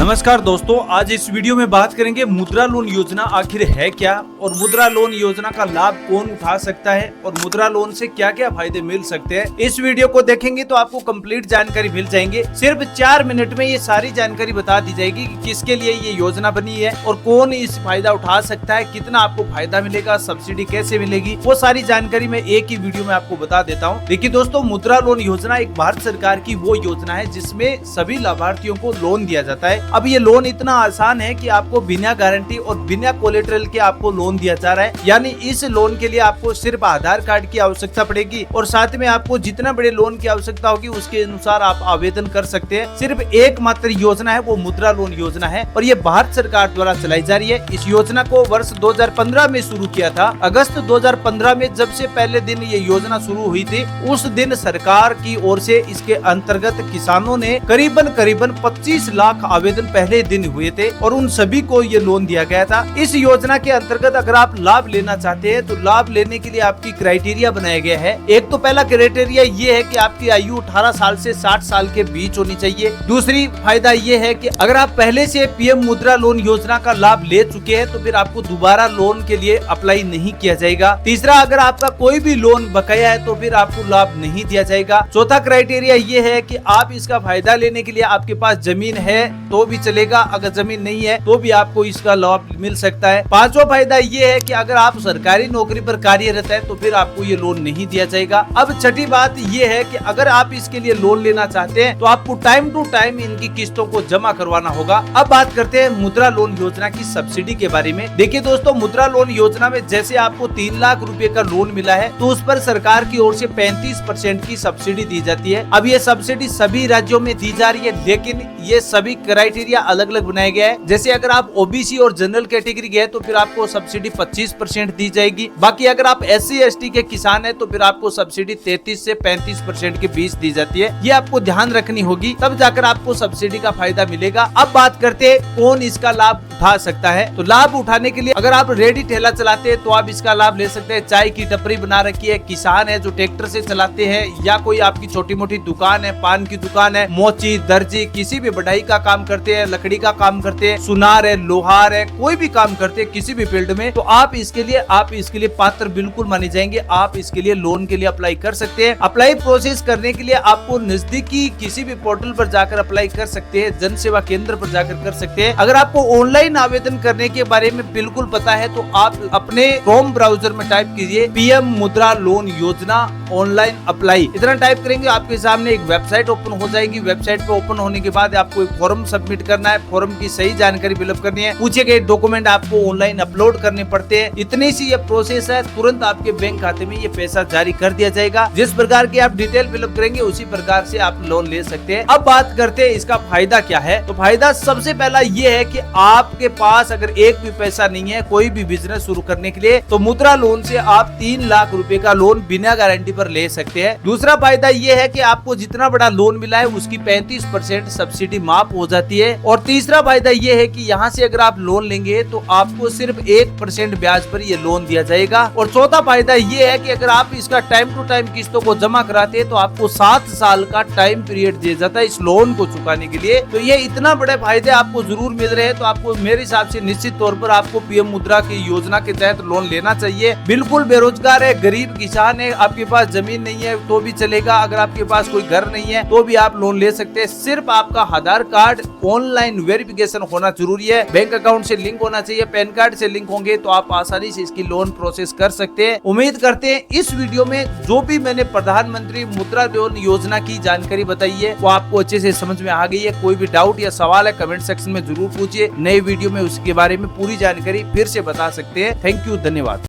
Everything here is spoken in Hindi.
नमस्कार दोस्तों, आज इस वीडियो में बात करेंगे मुद्रा लोन योजना आखिर है क्या और मुद्रा लोन योजना का लाभ कौन उठा सकता है और मुद्रा लोन से क्या क्या फायदे मिल सकते हैं। इस वीडियो को देखेंगे तो आपको कंप्लीट जानकारी मिल जाएंगे। सिर्फ 4 मिनट में ये सारी जानकारी बता दी जाएगी कि किसके लिए ये योजना बनी है और कौन इस फायदा उठा सकता है, कितना आपको फायदा मिलेगा, सब्सिडी कैसे मिलेगी, वो सारी जानकारी मैं एक ही वीडियो में आपको बता देता हूँ। देखिए दोस्तों, मुद्रा लोन योजना एक भारत सरकार की वो योजना है जिसमें सभी लाभार्थियों को लोन दिया जाता है। अब ये लोन इतना आसान है कि आपको बिना गारंटी और बिना कोलेटरल के आपको लोन दिया जा रहा है। यानी इस लोन के लिए आपको सिर्फ आधार कार्ड की आवश्यकता पड़ेगी और साथ में आपको जितना बड़े लोन की आवश्यकता होगी उसके अनुसार आप आवेदन कर सकते हैं। सिर्फ एकमात्र योजना है वो मुद्रा लोन योजना है और ये भारत सरकार द्वारा चलाई जा रही है। इस योजना को वर्ष 2015 में शुरू किया था। अगस्त 2015 में जब से पहले दिन ये योजना शुरू हुई थी, उस दिन सरकार की ओर से इसके अंतर्गत किसानों ने करीबन 25 लाख आवेदन पहले दिन हुए थे और उन सभी को ये लोन दिया गया था। इस योजना के अंतर्गत अगर आप लाभ लेना चाहते हैं तो लाभ लेने के लिए आपकी क्राइटेरिया बनाया गया है। एक तो पहला क्राइटेरिया ये है कि आपकी आयु 18 साल से 60 साल के बीच होनी चाहिए। दूसरी फायदा ये है कि अगर आप पहले से पीएम मुद्रा लोन योजना का लाभ ले चुके हैं तो फिर आपको दोबारा लोन के लिए अप्लाई नहीं किया जाएगा। तीसरा, अगर आपका कोई भी लोन बकाया है तो फिर आपको लाभ नहीं दिया जाएगा। चौथा क्राइटेरिया ये है कि आप इसका फायदा लेने के लिए आपके पास जमीन है तो भी चलेगा, अगर जमीन नहीं है तो भी आपको इसका लाभ मिल सकता है। पांचवा फायदा ये है कि अगर आप सरकारी नौकरी पर कार्यरत है तो फिर आपको ये लोन नहीं दिया जाएगा। अब छठी बात ये है कि अगर आप इसके लिए लोन लेना चाहते हैं तो आपको टाइम टू टाइम इनकी किस्तों को जमा करवाना होगा। अब बात करते हैं मुद्रा लोन योजना की सब्सिडी के बारे में। देखिए दोस्तों, मुद्रा लोन योजना में जैसे आपको 3 लाख रुपए का लोन मिला है तो उस पर सरकार की ओर से 35% की सब्सिडी दी जाती है। अब ये सब्सिडी सभी राज्यों में दी जा रही है, लेकिन ये सभी क्राइटेरिया अलग अलग बनाया गया है। जैसे अगर आप ओबीसी और जनरल कैटेगरी के हैं तो फिर आपको सब्सिडी 25% दी जाएगी। बाकी अगर आप SC ST के किसान हैं तो फिर आपको सब्सिडी 33 से 35% के बीच दी जाती है। ये आपको ध्यान रखनी होगी, तब जाकर आपको सब्सिडी का फायदा मिलेगा। अब बात करते हैं कौन इसका लाभ उठा सकता है। तो लाभ उठाने के लिए अगर आप रेडी ठेला चलाते हैं तो आप इसका लाभ ले सकते हैं। चाय की टपरी बना रखी है, किसान है जो ट्रैक्टर से चलाते हैं, या कोई आपकी छोटी मोटी दुकान है, पान की दुकान है, मोची, दर्जी, किसी भी बढ़ाई का काम करते हैं, लकड़ी का काम करते हैं, सुनार है, लोहार है, कोई भी काम करते हैं किसी भी फील्ड में, तो आप इसके लिए पात्र बिल्कुल माने जाएंगे। आप इसके लिए लोन के लिए अप्लाई कर सकते हैं। अप्लाई प्रोसेस करने के लिए आपको नजदीकी किसी भी पोर्टल पर जाकर अप्लाई कर सकते हैं, जन सेवा केंद्र पर जाकर कर सकते हैं। अगर आपको ऑनलाइन आवेदन करने के बारे में बिल्कुल पता है तो आप अपने क्रोम ब्राउजर में टाइप कीजिए पीएम मुद्रा लोन योजना ऑनलाइन अप्लाई। इतना टाइप करेंगे आपके सामने एक वेबसाइट ओपन हो जाएगी। वेबसाइट पे ओपन होने के बाद आपको एक फॉर्म सबमिट करना है। फॉर्म की सही जानकारी फिलअप करनी है। पूछे गए डॉक्यूमेंट आपको ऑनलाइन अपलोड करने पड़ते हैं। इतनी सी ये प्रोसेस है, तुरंत आपके बैंक खाते में ये पैसा जारी कर दिया जाएगा। जिस प्रकार की आप डिटेल फिलअप करेंगे उसी प्रकार से आप लोन ले सकते हैं। अब बात करते हैं इसका फायदा क्या है। तो फायदा सबसे पहला ये है कि आपके पास अगर एक भी पैसा नहीं है कोई भी बिजनेस शुरू करने के लिए तो मुद्रा लोन से आप 3 लाख रुपए का लोन बिना गारंटी पर ले सकते हैं। दूसरा फायदा ये है कि आपको जितना बड़ा लोन मिला है उसकी 35% सब्सिडी माफ हो जाती है। और तीसरा फायदा ये है कि यहाँ से अगर आप लोन लेंगे तो आपको सिर्फ 1% ब्याज पर ये लोन दिया जाएगा। और चौथा फायदा ये है कि अगर आप इसका टाइम टू टाइम किस्तों को जमा कराते हैं तो आपको 7 साल का टाइम पीरियड दिया जाता है इस लोन को चुकाने के लिए। तो ये इतना बड़े फायदे आपको जरूर मिल रहे हैं, तो आपको मेरे हिसाब से निश्चित तौर पर आपको पीएम मुद्रा की योजना के तहत लोन लेना चाहिए। बिल्कुल बेरोजगार है, गरीब किसान है, आपके पास जमीन नहीं है तो भी चलेगा, अगर आपके पास कोई घर नहीं है तो भी आप लोन ले सकते हैं। सिर्फ आपका आधार कार्ड ऑनलाइन वेरिफिकेशन होना जरूरी है, बैंक अकाउंट से लिंक होना चाहिए, पैन कार्ड से लिंक होंगे तो आप आसानी से इसकी लोन प्रोसेस कर सकते हैं। उम्मीद करते हैं इस वीडियो में जो भी मैंने प्रधानमंत्री मुद्रा लोन योजना की जानकारी बताई है वो आपको अच्छे से समझ में आ गई है। कोई भी डाउट या सवाल है कमेंट सेक्शन में जरूर पूछिए। नए वीडियो में उसके बारे में पूरी जानकारी फिर से बता सकते हैं। थैंक यू, धन्यवाद।